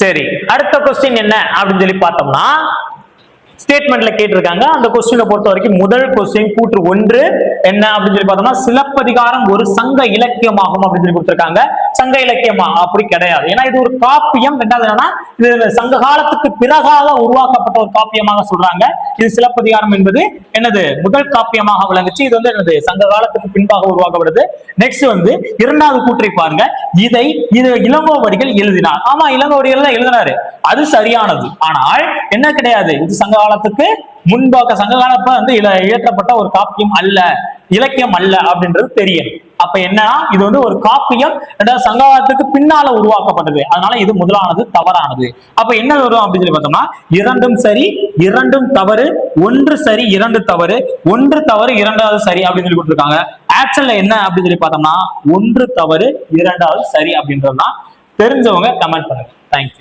சரி, அடுத்த கொஸ்டின் என்ன அப்படின்னு சொல்லி பார்த்தோம்னா, ஸ்டேட்மெண்ட்ல கேட்டிருக்காங்க. அந்த கொஸ்டினை பொறுத்த வரைக்கும் முதல் கொஸ்டின் கூற்று 1 என்ன அப்படின்னு சொல்லி பார்த்தோம்னா, சிலப்பதிகாரம் ஒரு சங்க இலக்கியமாகும் அப்படின்னு சொல்லி கொடுத்திருக்காங்க. சங்க இலக்கியமா அப்படி கிடையாது. ஏன்னா இது ஒரு காப்பியம். ரெண்டாவது என்னன்னா, இது சங்க காலத்துக்கு பிறகாக உருவாக்கப்பட்ட ஒரு காப்பியமாக சொல்றாங்க. இது சிலப்பதிகாரம் என்பது என்னது முதல் காப்பியமாக விளங்குச்சு. இது வந்து என்னது சங்க காலத்துக்கு பின்பாக உருவாக்கப்படுது. நெக்ஸ்ட் வந்து இரண்டாவது கூற்றை பாருங்க. இது இளங்கோவடிகள் எழுதினார். ஆமா, இளங்கோவடிகள் தான் எழுதினாரு, அது சரியானது. ஆனால் என்ன கிடையாது, இது சங்க காலத்துக்கு முன்பாக சங்க காலப்ப வந்து இயற்றப்பட்ட ஒரு காப்பியம் அல்ல, இலக்கியம் அல்ல அப்படின்றது தெரியும். அப்ப என்ன, இது வந்து ஒரு காப்பியம், சங்க காலத்துக்கு பின்னால உருவாக்கப்பட்டது. அதனால இது முதலானது தவறானது. அப்ப என்ன வரும் அப்படின்னு சொல்லி பார்த்தோம்னா, இரண்டும் சரி இரண்டும் தவறு, ஒன்று சரி இரண்டு தவறு, ஒன்று தவறு இரண்டாவது சரி அப்படின்னு சொல்லி கொடுத்துருக்காங்க. ஆக்சுவல்ல என்ன அப்படின்னு சொல்லி பார்த்தோம்னா, ஒன்று தவறு இரண்டாவது சரி அப்படின்றதுதான். தெரிஞ்சவங்க கமெண்ட் பண்ணுங்க. தேங்க்யூ.